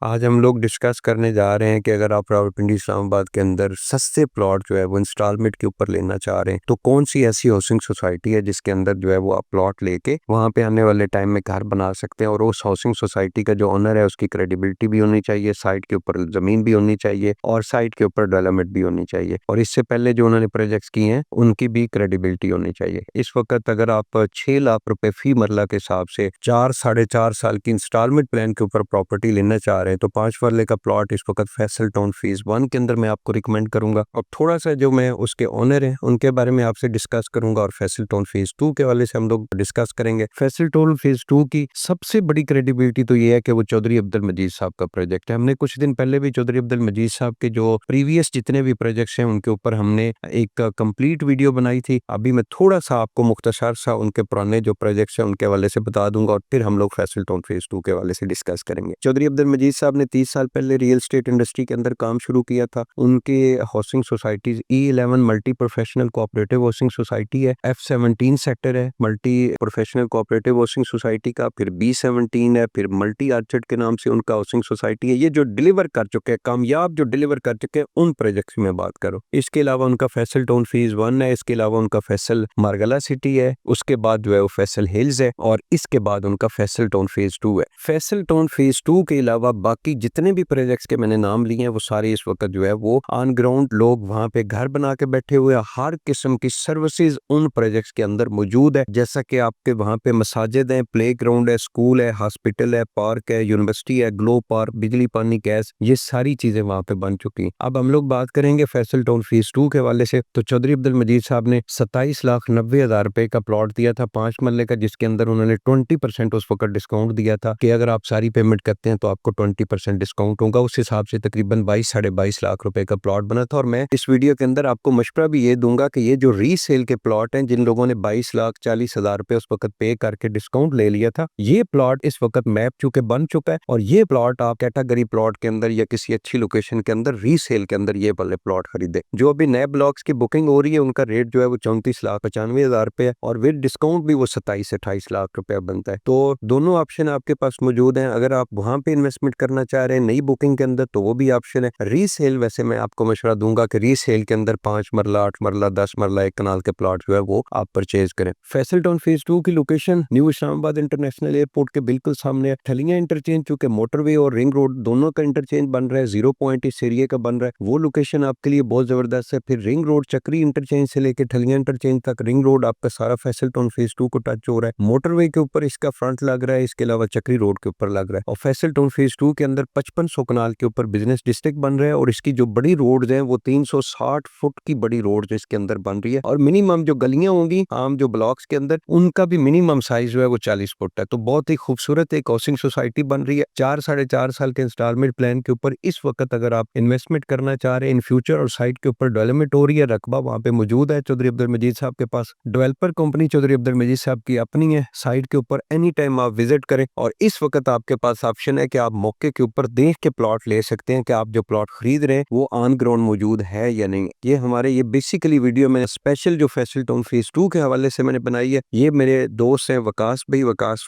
आज हम लोग डिस्कस करने जा रहे हैं कि अगर आप रावलपिंडी इस्लामाबाद के अंदर सस्ते प्लॉट जो है वो इंस्टॉलमेंट के ऊपर लेना चाह रहे हैं तो कौन सी ऐसी हाउसिंग सोसाइटी है जिसके अंदर जो है वो आप प्लॉट लेके वहां पे आने वाले टाइम में घर बना सकते हैं। और उस हाउसिंग सोसाइटी का जो ओनर है उसकी क्रेडिबिलिटी भी होनी चाहिए, साइट के ऊपर जमीन भी होनी चाहिए और साइट के ऊपर डेवलपमेंट भी होनी चाहिए, और इससे पहले जो उन्होंने प्रोजेक्ट्स किए हैं उनकी भी क्रेडिबिलिटी होनी चाहिए। इस वक्त अगर आप 6 लाख रुपए फी मरला के हिसाब से 4 साढ़े 4 साल की इंस्टॉलमेंट प्लान के ऊपर प्रॉपर्टी लेना चाह रहे हैं तो 5 मरले का प्लॉट इस वक्त फैसल टाउन फेज 1 के अंदर मैं आपको रिकमेंड करूंगा। और थोड़ा सा जो मैं उसके ओनर हैं उनके बारे में आपसे डिस्कस करूंगा और फैसल टाउन फेज 2 के वाले से हम लोग डिस्कस करेंगे। फैसल टाउन फेज 2 की सबसे बड़ी क्रेडिबिलिटी तो ये है कि वो चौधरी अब्दुल मजीद साहब का प्रोजेक्ट है। हमने कुछ दिन पहले भी चौधरी अब्दुल मजीद साहब के जो प्रीवियस जितने भी प्रोजेक्ट्स हैं उनके ऊपर हमने एक कंप्लीट वीडियो बनाई थी। अभी मैं थोड़ा सा आपको मुख्तसर सा उनके पुराने जो प्रोजेक्ट्स हैं उनके वाले से बता दूंगा और फिर हम लोग फैसल टाउन फेज 2 के वाले से डिस्कस करेंगे। चौधरी अब्दुल मजीद साहब ने 30 साल पहले रियल एस्टेट इंडस्ट्री के अंदर काम शुरू किया था। उनके housing societies E11 multi professional cooperative housing society है, F17 सेक्टर है multi professional cooperative housing society का, फिर B17 है, फिर मल्टी आर्चर्ड के नाम से उनका हाउसिंग सोसाइटी है। ये जो डिलीवर कर चुके हैं, कामयाब जो डिलीवर कर चुके हैं उन प्रोजेक्ट्स में बात करो। इसके अलावा उनका फैसल टाउन फेज 1 है, इसके अलावा उनका फैसल मारगला सिटी है, उसके बाद जो है वो फैसल हिल्स है और इसके बाद उनका फैसल टाउन फेज 2 है। फैसल टाउन फेज 2 के अलावा बाकी जितने भी प्रोजेक्ट्स के मैंने नाम लिए हैं वो सारे इस वक्त जो है वो ऑन ग्राउंड लोग वहां पे घर बना के बैठे हुए हैं। हर किस्म की सर्विसेज उन प्रोजेक्ट्स के अंदर मौजूद है, जैसा कि आपके वहां पे मसाजिद है, प्ले ग्राउंड है, स्कूल है, हॉस्पिटल है, पार्क है, यूनिवर्सिटी है, ग्लो पार्क, बिजली पानी गैस, ये सारी चीजें वहां पे बन चुकी हैं। अब हम लोग बात करेंगे फैसल टाउन फेज 2 के हवाले से। तो चौधरी अब्दुल मजीद साहब ने 27,90,000 रुपए का प्लॉट दिया था 5 मरले का, जिसके अंदर उन्होंने 20% उस वक्त डिस्काउंट दिया था कि अगर आप सारी पेमेंट करते हैं तो आपको 20% डिस्काउंट होगा। उस हिसाब से तकरीबन 22-22.5 लाख रुपए का प्लॉट बना था। और मैं इस वीडियो के अंदर आपको मशवरा भी ये दूंगा कि ये जो रीसेल के प्लॉट हैं, जिन लोगों ने 22,40,000 रुपए उस वक्त पे करके डिस्काउंट ले लिया था, ये प्लॉट इस वक्त मैप चुके बन चुका है और ये प्लॉट आप कैटेगरी प्लॉट के अंदर या किसी अच्छी लोकेशन के अंदर रीसेल के अंदर ये वाले प्लॉट खरीदे। जो अभी नए ब्लॉक्स की बुकिंग हो रही है उनका रेट जो है वो 34,95,000 रुपए है और विद डिस्काउंट भी वो 27 से 28 लाख रुपया बनता है। तो दोनों ऑप्शन आपके पास मौजूद हैं। अगर आप वहां पे इन्वेस्टमेंट करना चाह रहे हैं नई बुकिंग के अंदर तो वो भी ऑप्शन है। रीसेल वैसे मैं आपको मशवरा दूंगा कि रीसेल के अंदर 5 मरला 8 मरला 10 मरला 1 कनाल के प्लॉट जो है वो आप परचेज करें। फैसल टाउन फेज 2 की location new Islamabad international airport के बिल्कुल सामने है। ठलियां इंटरचेंज चूंकि मोटरवे और रिंग रोड दोनों का इंटरचेंज बन रहा है, 0 पॉइंट इस एरिया का बन रहा है, वो लोकेशन आपके लिए बहुत जबरदस्त है। फिर रिंग रोड चक्री इंटरचेंज से लेकर ठलियां इंटरचेंज तक रिंग रोड आपका सारा फैसल टाउन फेज 2 को टच हो रहा है। मोटरवे के ऊपर इसका फ्रंट लग रहा है, इसके अलावा चक्री रोड के ऊपर लग रहा है। और फैसल टाउन फेज 2 के अंदर 5500 कनाल के ऊपर बिजनेस डिस्ट्रिक्ट बन रहा है और इसकी जो बड़ी रोड्स हैं वो 360 फुट की बड़ी रोड्स इसके अंदर बन रही है। और मिनिमम जो गलियां होंगी आम जो ब्लॉक्स के अंदर उनका भी मिनिमम साइज जो है वो 40 फुट है। तो बहुत ही खूबसूरत एक हाउसिंग सोसाइटी बन रही है 4-4.5 साल के इंस्टॉलमेंट प्लान के ऊपर। इस वक्त अगर आप इन्वेस्टमेंट करना चाह रहे हैं इन फ्यूचर और साइट के ऊपर डेवलपमेंट हो रही है, रकबा वहां पे मौजूद है चौधरी अब्दुल मजीद साहब के पास। डेवलपर कंपनी चौधरी अब्दुल मजीद साहब की अपनी है। साइट के ऊपर एनी टाइम आप विजिट करें और इस वक्त आपके पास ऑप्शन है कि आप मौके के ऊपर देख के प्लॉट ले सकते हैं कि आप जो प्लॉट खरीद रहे हैं वो ऑन ग्राउंड मौजूद है या नहीं। ये हमारे ये बेसिकली वीडियो में स्पेशल जो फैसल टाउन फेज 2 के हवाले से मैंने बनाई है। ये मेरे दोस्त हैं वकास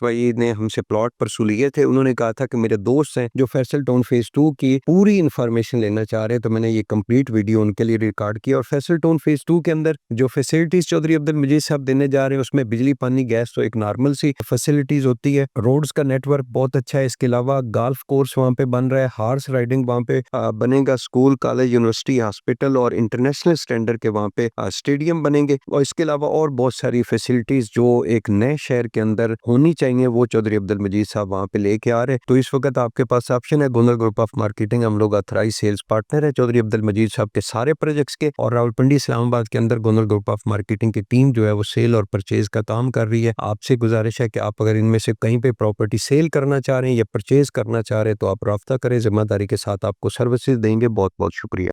भाई ने हमसे प्लॉट परसू लिए थे। उन्होंने कहा था कि मेरे दोस्त हैं जो फैसल टाउन फेज 2 की पूरी इंफॉर्मेशन लेना चाह रहे हैं, तो मैंने ये कंप्लीट वीडियो उनके लिए रिकॉर्ड किया। और फैसल टाउन फेज 2 के अंदर जो फैसिलिटीज चौधरी अब्दुल मजीद साहब देने जा रहे हैं उसमें बिजली पानी गैस तो एक नॉर्मल सी फैसिलिटीज होती है। रोड्स का नेटवर्क बहुत अच्छा है। इसके अलावा गोल्फ कोर्स वहाँ पे बन रहा है, हॉर्स राइडिंग वहाँ पे बनेगा, स्कूल कॉलेज यूनिवर्सिटी हॉस्पिटल और इंटरनेशनल स्टैंडर्ड के वहाँ पे स्टेडियम बनेंगे। और इसके अलावा और बहुत सारी फैसिलिटीज जो एक नए शहर के अंदर होनी चाहिए वो चौधरी अब्दुल मजीद साहब वहाँ पे लेके आ रहे हैं। तो इस वक्त आपके पास ऑप्शन है गोनल ग्रुप ऑफ मार्केटिंग, हम लोग अथराइज सेल्स पार्टनर है चौधरी अब्दुल मजीद साहब के सारे प्रोजेक्ट्स के। और रावलपिंडी इस्लामाबाद के अंदर गोनल ग्रुप ऑफ मार्केटिंग की टीम जो है वो सेल और परचेज का काम कर रही है। आपसे गुजारिश है कि आप अगर इनमें से कहीं पे प्रॉपर्टी सेल करना चाह रहे हैं या परचेज करना चाह रहे हैं तो आप राब्ता करें, जिम्मेदारी के साथ आपको सर्विसेज देंगे। बहुत बहुत शुक्रिया।